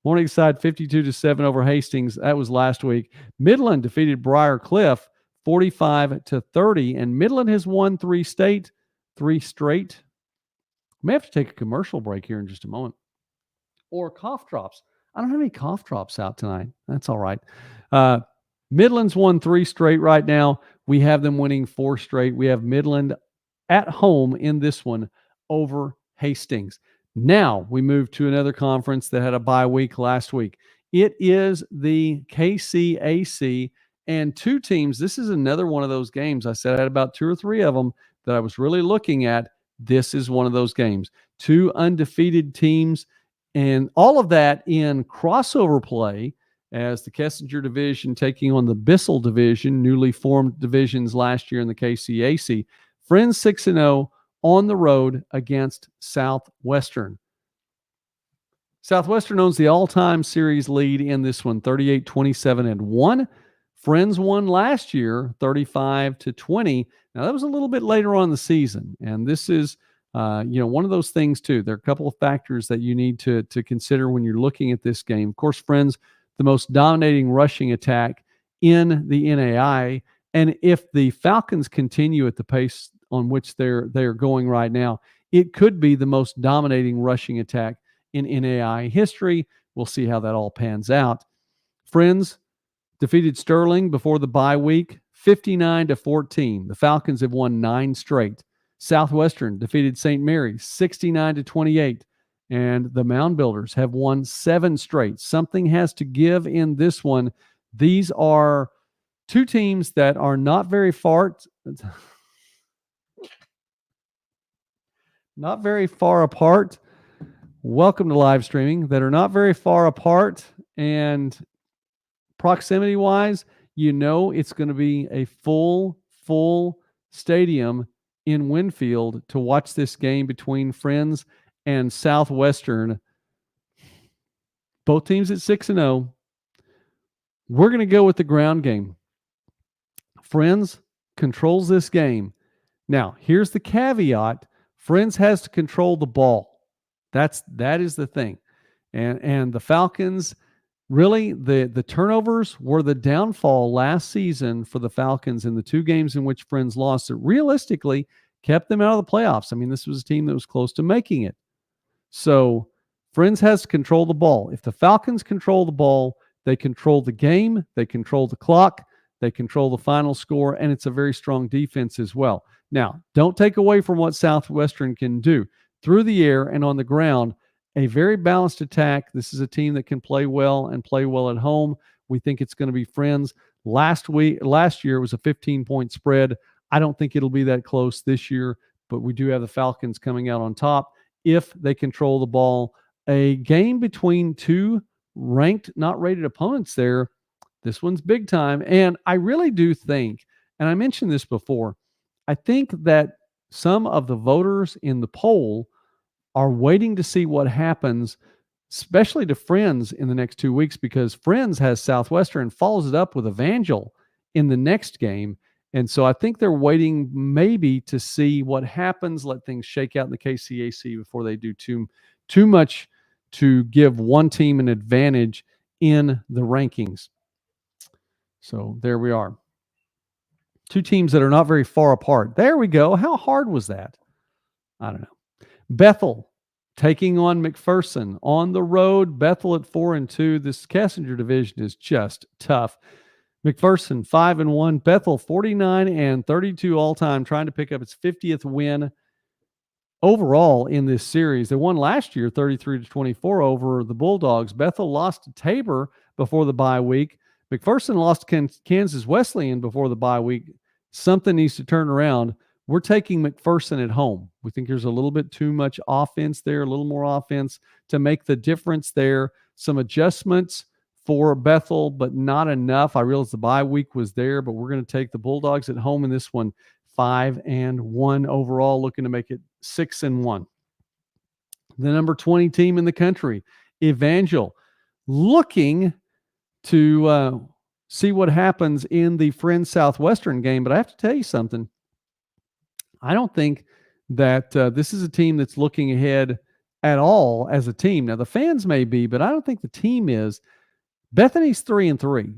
[SPEAKER 1] 52-7 over Hastings. That was last week. Midland defeated Briar Cliff 45-30, and Midland has won 3 straight. May have to take a commercial break here in just a moment. Or cough drops. I don't have any cough drops out tonight. That's all right. Midland's won 3 straight right now. We have them winning 4 straight. We have Midland at home in this one over Hastings. Now we move to another conference that had a bye week last week. It is the KCAC, and 2 teams. This is another one of those games. I said I had about 2 or 3 of them that I was really looking at. This is one of those games. 2 undefeated teams, and all of that in crossover play as the Kessinger division taking on the Bissell division, newly formed divisions last year in the KCAC. Friends 6-0 on the road against Southwestern. Southwestern owns the all-time series lead in this one, 38-27-1. Friends won last year, 35-20. Now, that was a little bit later on in the season, and this is one of those things, too. There are a couple of factors that you need to consider when you're looking at this game. Of course, Friends, the most dominating rushing attack in the NAIA, and if the Falcons continue at the pace on which they're going right now, it could be the most dominating rushing attack in NAIA history. We'll see how that all pans out. Friends defeated Sterling before the bye week, 59-14. The Falcons have won 9 straight. Southwestern defeated St. Mary's, 69-28. And the Mound Builders have won 7 straight. Something has to give in this one. These are 2 teams that are not very far apart. Welcome to live streaming. That are not very far apart, and proximity-wise, it's going to be a full stadium in Winfield to watch this game between Friends and Southwestern. Both teams at 6-0. We're going to go with the ground game. Friends controls this game. Now, here's the caveat. Friends has to control the ball. That is the thing. And the Falcons, really, the turnovers were the downfall last season for the Falcons in the 2 games in which Friends lost. That realistically kept them out of the playoffs. I mean, this was a team that was close to making it. So Friends has to control the ball. If the Falcons control the ball, they control the game, they control the clock, they control the final score, and it's a very strong defense as well. Now, don't take away from what Southwestern can do. Through the air and on the ground, a very balanced attack. This is a team that can play well and play well at home. We think it's going to be Friends. Last year it was a 15-point spread. I don't think it'll be that close this year, but we do have the Falcons coming out on top if they control the ball. A game between 2 ranked, not rated opponents there. This one's big time. And I really do think, and I mentioned this before, I think that some of the voters in the poll are waiting to see what happens, especially to Friends in the next 2 weeks, because Friends has Southwestern and follows it up with Evangel in the next game. And so I think they're waiting maybe to see what happens, let things shake out in the KCAC before they do too much to give one team an advantage in the rankings. So there we are. 2 teams that are not very far apart. There we go. How hard was that? I don't know. Bethel taking on McPherson on the road. Bethel at 4-2. This Kessinger division is just tough. McPherson 5-1. Bethel 49-32 all time, trying to pick up its 50th win overall in this series. They won last year 33-24 over the Bulldogs. Bethel lost to Tabor before the bye week. McPherson lost to Kansas Wesleyan before the bye week. Something needs to turn around. We're taking McPherson at home. We think there's a little bit too much offense there, a little more offense to make the difference there. Some adjustments for Bethel, but not enough. I realize the bye week was there, but we're going to take the Bulldogs at home in this one. 5-1 overall, looking to make it 6-1. The number 20 team in the country, Evangel, looking to see what happens in the Friends Southwestern game. But I have to tell you something. I don't think that this is a team that's looking ahead at all as a team. Now, the fans may be, but I don't think the team is. Bethany's 3-3.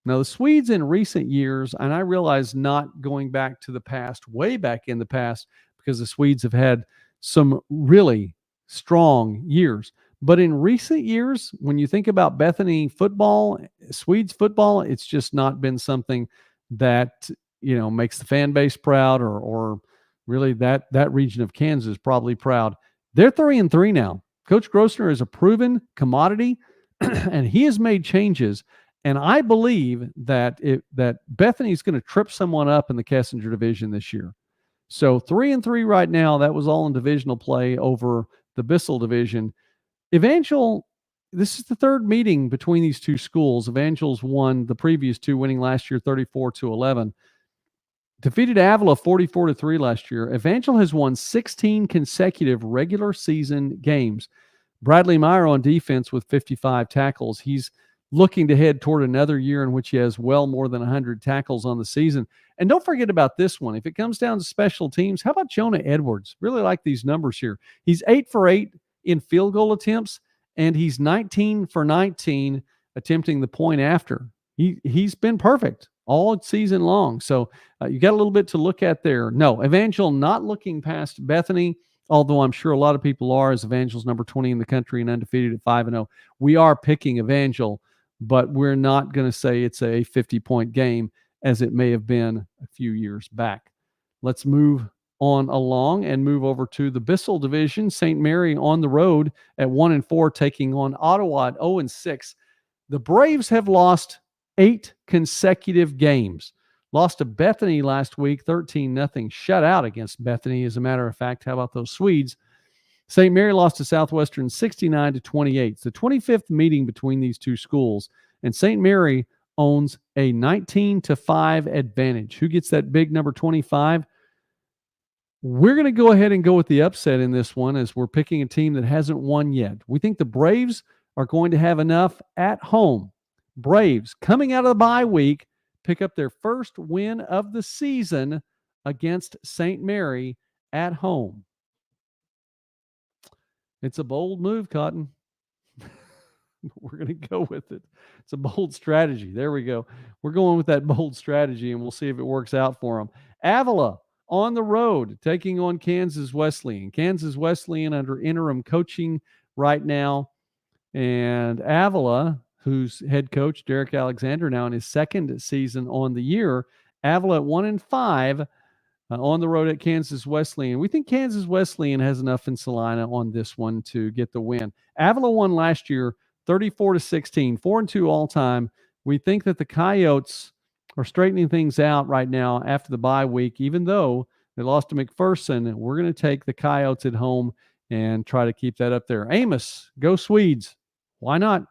[SPEAKER 1] Now, the Swedes in recent years, and I realize not going back to the past, way back in the past, because the Swedes have had some really strong years. But in recent years, when you think about Bethany football, Swedes football, it's just not been something that, makes the fan base proud or really that region of Kansas probably proud. They're 3-3 now. Coach Grossner is a proven commodity, and he has made changes. And I believe that Bethany's going to trip someone up in the Kessinger division this year. So 3-3 right now. That was all in divisional play over the Bissell division. Evangel, this is the third meeting between these two schools. Evangel's won the previous two, winning last year 34-11. Defeated Avila 44-3 last year. Evangel has won 16 consecutive regular season games. Bradley Meyer on defense with 55 tackles. He's looking to head toward another year in which he has well more than 100 tackles on the season. And don't forget about this one. If it comes down to special teams, how about Jonah Edwards? Really like these numbers here. He's 8 for 8 in field goal attempts, and he's 19 for 19 attempting the point after. He's been perfect all season long. So you got a little bit to look at there. No, Evangel not looking past Bethany, although I'm sure a lot of people are, as Evangel's number 20 in the country and undefeated at 5-0. We are picking Evangel, but we're not going to say it's a 50-point game as it may have been a few years back. Let's move on along and move over to the Bissell division. St. Mary on the road at 1-4, taking on Ottawa at 0-6. The Braves have lost 8 consecutive games. Lost to Bethany last week, 13-0 shutout against Bethany. As a matter of fact, how about those Swedes? St. Mary lost to Southwestern 69-28. It's the 25th meeting between these two schools, and St. Mary owns a 19-5 advantage. Who gets that big number 25? We're going to go ahead and go with the upset in this one, as we're picking a team that hasn't won yet. We think the Braves are going to have enough at home. Braves, coming out of the bye week, pick up their first win of the season against St. Mary at home. It's a bold move, Cotton. We're going to go with it. It's a bold strategy. There we go. We're going with that bold strategy, and we'll see if it works out for them. Avila on the road, taking on Kansas Wesleyan. Kansas Wesleyan under interim coaching right now. And Avila, whose head coach, Derek Alexander, now in his second season on the year. Avila at 1-5 on the road at Kansas Wesleyan. We think Kansas Wesleyan has enough in Salina on this one to get the win. Avila won last year 34-16, 4-2 all time. We think that the Coyotes are straightening things out right now after the bye week, even though they lost to McPherson. We're going to take the Coyotes at home and try to keep that up there. Amos, go Swedes. Why not?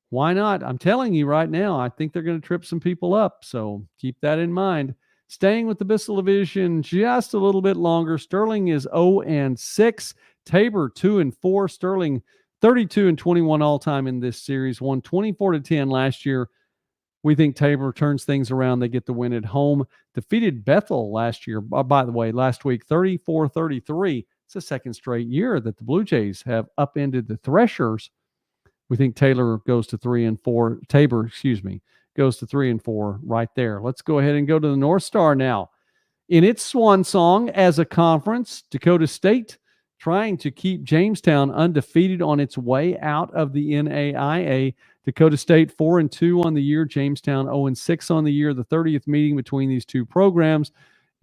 [SPEAKER 1] Why not? I'm telling you right now, I think they're going to trip some people up. So keep that in mind. Staying with the Bissell division just a little bit longer. Sterling is 0-6. Tabor 2-4. Sterling 32-21 all time in this series. Won 24-10 last year. We think Tabor turns things around. They get the win at home. Defeated Bethel last year. By the way, last week, 34-33. It's the second straight year that the Blue Jays have upended the Threshers. We think Tabor goes to 3-4 right there. Let's go ahead and go to the North Star now. In its swan song as a conference, Dakota State trying to keep Jamestown undefeated on its way out of the NAIA. Dakota State 4-2 on the year, Jamestown 0-6 on the year, the 30th meeting between these two programs.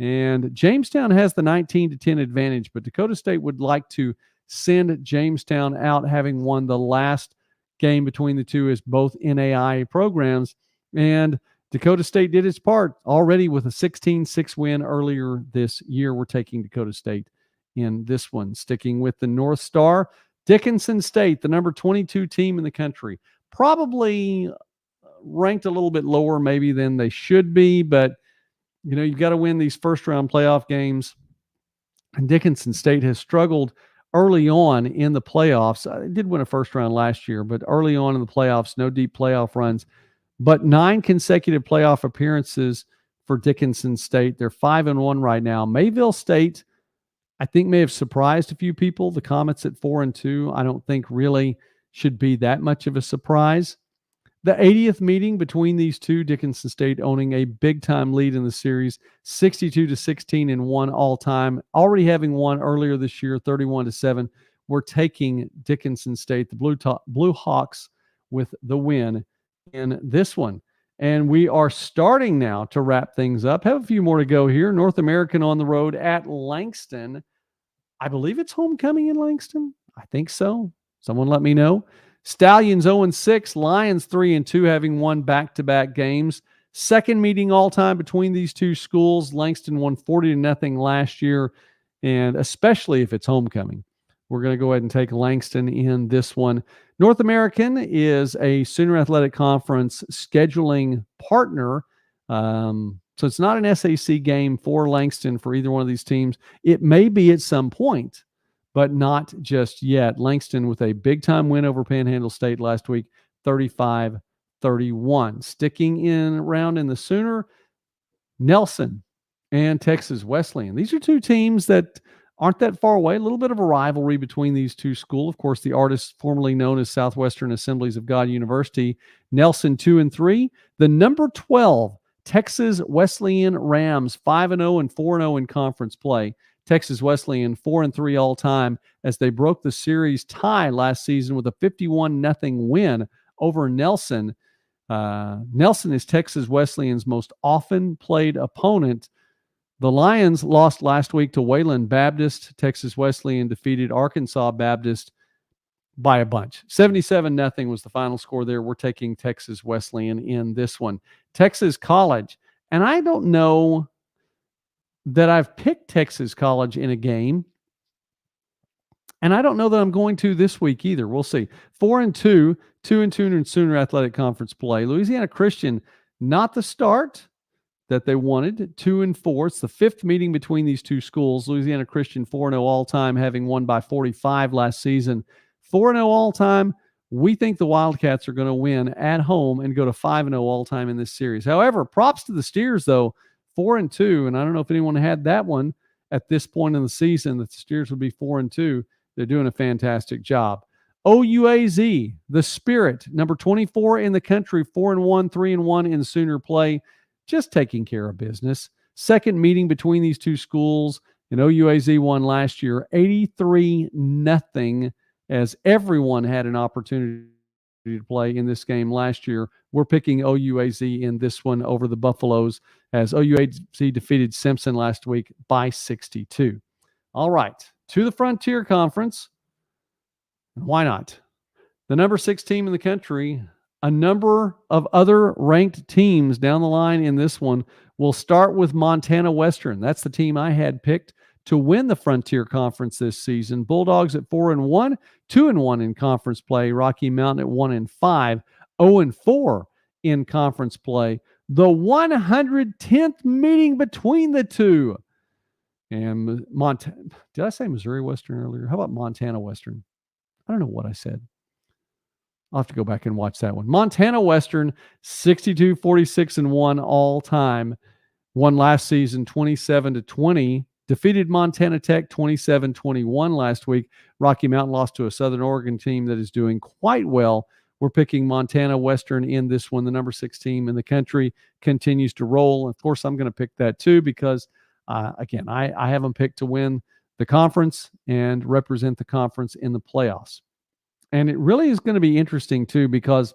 [SPEAKER 1] And Jamestown has the 19-10 advantage, but Dakota State would like to send Jamestown out having won the last game between the two as both NAIA programs. And Dakota State did its part already with a 16-6 win earlier this year. We're taking Dakota State in this one. Sticking with the North Star, Dickinson State, the number 22 team in the country, probably ranked a little bit lower maybe than they should be, but you've got to win these first-round playoff games. And Dickinson State has struggled early on in the playoffs. They did win a first round last year, but early on in the playoffs, no deep playoff runs. But 9 consecutive playoff appearances for Dickinson State. They're 5-1 right now. Mayville State, I think, may have surprised a few people. The Comets at 4-2, I don't think really should be that much of a surprise. The 80th meeting between these two, Dickinson State owning a big-time lead in the series, 62-16 and 1 all-time, already having won earlier this year, 31-7. We're taking Dickinson State, the Blue Hawks, with the win in this one. And we are starting now to wrap things up. Have a few more to go here. North American on the road at Langston. I believe it's homecoming in Langston. I think so. Someone let me know. Stallions 0-6, Lions 3-2, having won back-to-back games. Second meeting all-time between these two schools. Langston won 40-0 last year, and especially if it's homecoming. We're going to go ahead and take Langston in this one. North American is a Sooner Athletic Conference scheduling partner. So it's not an SAC game for Langston for either one of these teams. It may be at some point, but not just yet. Langston with a big-time win over Panhandle State last week, 35-31. Sticking around in the Sooner, Nelson and Texas Wesleyan. These are two teams that aren't that far away. A little bit of a rivalry between these two schools. Of course, the artists formerly known as Southwestern Assemblies of God University. Nelson 2-3. The number 12 Texas Wesleyan Rams 5-0 and 4-0 in conference play. Texas Wesleyan 4-3 all time as they broke the series tie last season with a 51-0 win over Nelson. Nelson is Texas Wesleyan's most often played opponent. The Lions lost last week to Wayland Baptist. Texas Wesleyan defeated Arkansas Baptist by a bunch. 77-0 was the final score there. We're taking Texas Wesleyan in this one. Texas College, and I don't know that I've picked Texas College in a game, and I don't know that I'm going to this week either. We'll see. 4-2, 2-2 in Sooner Athletic Conference play. Louisiana Christian, not the start that they wanted, 2-4. It's the 5th meeting between these two schools. Louisiana Christian 4-0 all-time, having won by 45 last season. 4-0 all-time. We think the Wildcats are going to win at home and go to 5-0 all-time in this series. However, props to the Steers, though. 4-2, and I don't know if anyone had that one at this point in the season that the Steers would be 4-2. They're doing a fantastic job. OUAZ, the Spirit, number 24 in the country, 4-1, 3-1 in Sooner play, just taking care of business. Second meeting between these two schools, and OUAZ won last year 83-0 as everyone had an opportunity to play in this game last year. We're picking OUAZ in this one over the Buffaloes as OUAZ defeated Simpson last week by 62. All right, to the Frontier Conference. Why not? The number 6 team in the country, a number of other ranked teams down the line in this one. We'll start with Montana Western. That's the team I had picked to win the Frontier Conference this season. Bulldogs at 4-1, 2-1 in conference play. Rocky Mountain at 1-5, 0-4 in conference play. The 110th meeting between the two. And did I say Missouri Western earlier? How about Montana Western? I don't know what I said. I'll have to go back and watch that one. Montana Western, 62-46-1 all time. Won last season 27-20. Defeated Montana Tech 27-21 last week. Rocky Mountain lost to a Southern Oregon team that is doing quite well. We're picking Montana Western in this one. The number 6 team in the country continues to roll. Of course, I'm going to pick that too because, again, I have them picked to win the conference and represent the conference in the playoffs. And it really is going to be interesting too because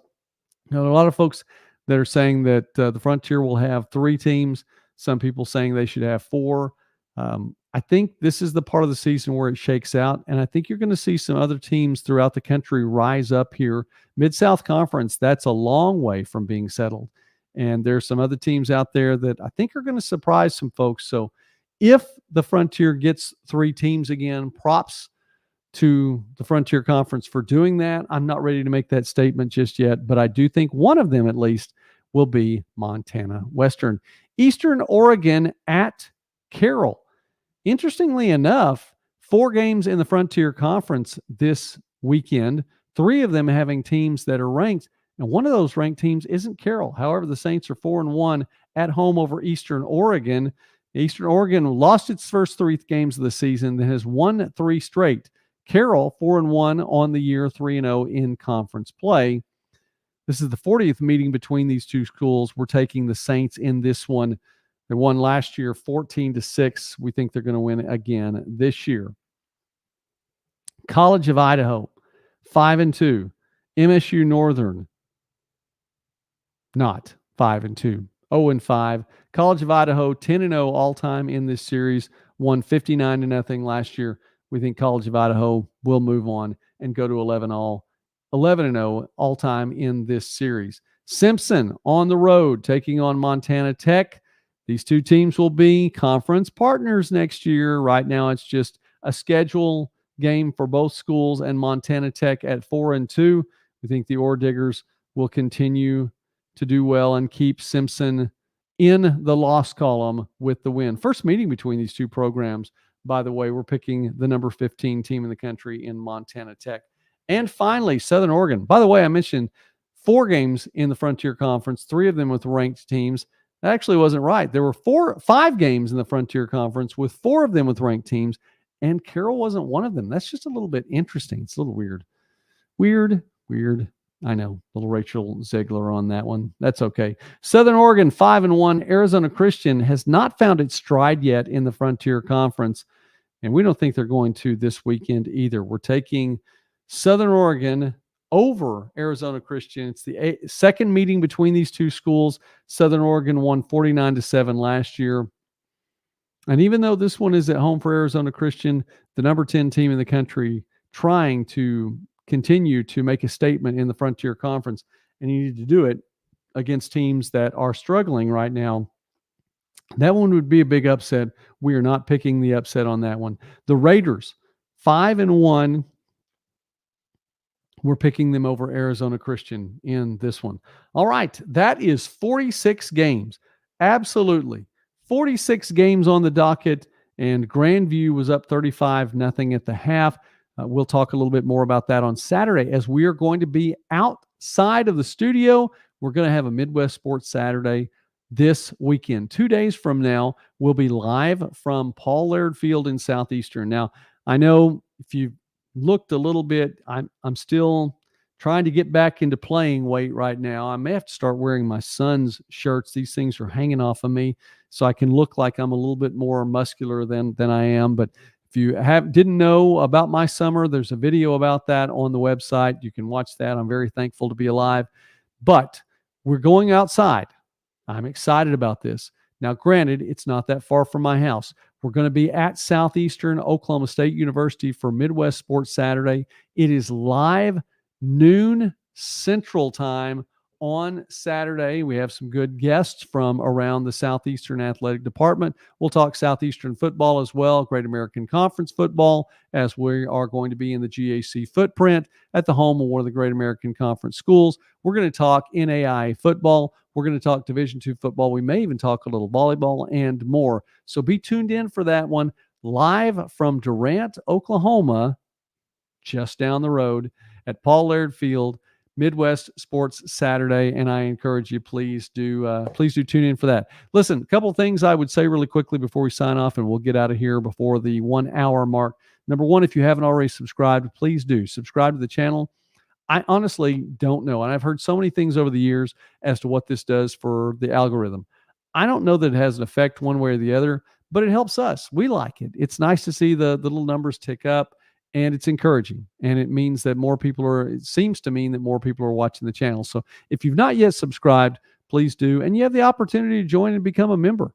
[SPEAKER 1] Now, there are a lot of folks that are saying that the Frontier will have 3 teams. Some people saying they should have 4. I think this is the part of the season where it shakes out, and I think you're going to see some other teams throughout the country rise up here. Mid-South Conference, that's a long way from being settled, and there's some other teams out there that I think are going to surprise some folks. So, if the Frontier gets 3 teams again, props to the Frontier Conference for doing that. I'm not ready to make that statement just yet, but I do think one of them at least will be Montana Western. Eastern Oregon at Carroll. Interestingly enough, 4 games in the Frontier Conference this weekend, 3 of them having teams that are ranked, and one of those ranked teams isn't Carroll. However, the Saints are 4-1 at home over Eastern Oregon. Eastern Oregon lost its first 3 games of the season, then has won 3 straight. Carroll 4-1 on the year, 3-0 in conference play. This is the 40th meeting between these two schools. We're taking the Saints in this one. They won last year 14-6. We think they're going to win again this year. College of Idaho 5-2. MSU Northern not 5-2. 0-5. College of Idaho 10-0 all time in this series. Won 59-0 last year. We think College of Idaho will move on and go to 11-0 all time in this series. Simpson on the road taking on Montana Tech. These 2 teams will be conference partners next year. Right now, it's just a schedule game for both schools, and Montana Tech at 4-2. We think the Ore Diggers will continue to do well and keep Simpson in the loss column with the win. First meeting between these 2 programs. By the way, we're picking the number 15 team in the country in Montana Tech. And finally, Southern Oregon. By the way, I mentioned 4 games in the Frontier Conference, 3 of them with ranked teams. That actually wasn't right. There were 5 games in the Frontier Conference with 4 of them with ranked teams, and Carroll wasn't one of them. That's just a little bit interesting. It's a little weird. Weird. I know, little Rachel Ziegler on that one. That's okay. Southern Oregon 5-1. Arizona Christian has not found its stride yet in the Frontier Conference, and we don't think they're going to this weekend either. We're taking Southern Oregon over Arizona Christian. It's the second meeting between these 2 schools. Southern Oregon won 49-7 last year. And even though this one is at home for Arizona Christian, the number 10 team in the country trying to continue to make a statement in the Frontier Conference, and you need to do it against teams that are struggling right now. That one would be a big upset. We are not picking the upset on that one. The Raiders, 5-1. We're picking them over Arizona Christian in this one. All right, that is 46 games. Absolutely. 46 games on the docket, and Grandview was up 35-0 at the half. We'll talk a little bit more about that on Saturday, as we are going to be outside of the studio. We're going to have a Midwest Sports Saturday this weekend. 2 days from now, we'll be live from Paul Laird Field in Southeastern. Now, I know if you looked a little bit, I'm still trying to get back into playing weight right now. I may have to start wearing my son's shirts. These things are hanging off of me, so I can look like I'm a little bit more muscular than I am. But if you didn't know about my summer, there's a video about that on the website. You can watch that. I'm very thankful to be alive. But we're going outside. I'm excited about this. Now, granted, it's not that far from my house. We're going to be at Southeastern Oklahoma State University for Midwest Sports Saturday. It is live noon Central Time on Saturday. We have some good guests from around the Southeastern Athletic Department. We'll talk Southeastern football as well, Great American Conference football, as we are going to be in the GAC footprint at the home of one of the Great American Conference schools. We're going to talk NAIA football. We're going to talk Division II football. We may even talk a little volleyball and more. So be tuned in for that one, live from Durant, Oklahoma, just down the road at Paul Laird Field. Midwest Sports Saturday, and I encourage you, please do tune in for that. Listen, a couple of things I would say really quickly before we sign off, and we'll get out of here before the 1 hour mark. Number one, if you haven't already subscribed, please do subscribe to the channel. I honestly don't know, and I've heard so many things over the years as to what this does for the algorithm. I don't know that it has an effect one way or the other, but it helps us. We like it. It's nice to see the little numbers tick up. and it's encouraging, and it means that more people are, it seems to mean that more people are watching the channel. So if you've not yet subscribed, please do. And you have the opportunity to join and become a member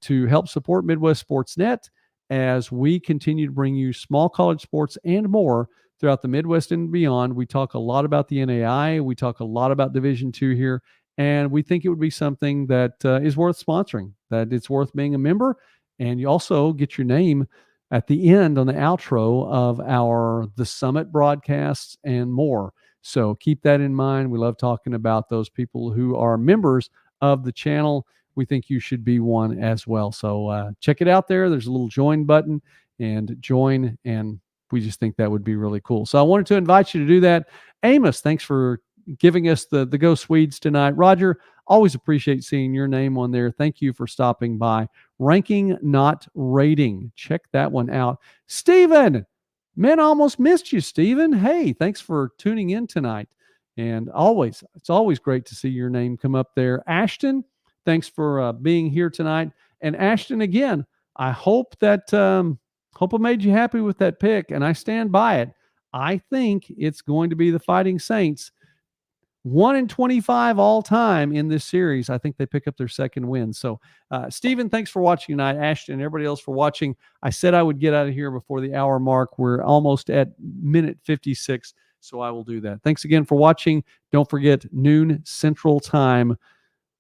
[SPEAKER 1] to help support Midwest Sports Net as we continue to bring you small college sports and more throughout the Midwest and beyond. We talk a lot about the NAIA. We talk a lot about Division II here, and we think it would be something that is worth sponsoring, that it's worth being a member, and you also get your name at the end on the outro of our The Summit broadcasts and more. So keep that in mind. We love talking about those people who are members of the channel. We think you should be one as well. So check it out there. There's a little join button and join, and we just think that would be really cool. So I wanted to invite you to do that. Amos, thanks for giving us the Go Swedes tonight. Roger, always appreciate seeing your name on there. Thank you for stopping by. Ranking, not rating. Check that one out. Steven, man, I almost missed you, Steven. Hey, thanks for tuning in tonight. And it's always great to see your name come up there. Ashton, thanks for being here tonight. And Ashton, again, I hope that hope I made you happy with that pick, and I stand by it. I think it's going to be the Fighting Saints. 1-25 all time in this series. I think they pick up their second win. So, Stephen, thanks for watching tonight. Ashton and everybody else for watching. I said I would get out of here before the hour mark. We're almost at minute 56, so I will do that. Thanks again for watching. Don't forget, noon Central Time,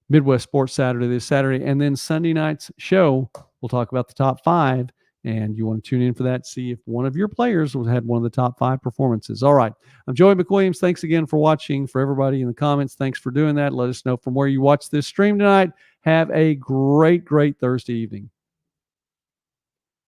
[SPEAKER 1] Midwest Sports Saturday this Saturday, and then Sunday night's show, we'll talk about the top 5. And you want to tune in for that, see if one of your players had one of the top 5 performances. All right. I'm Joey McWilliams. Thanks again for watching. For everybody in the comments, thanks for doing that. Let us know from where you watch this stream tonight. Have a great, great Thursday evening.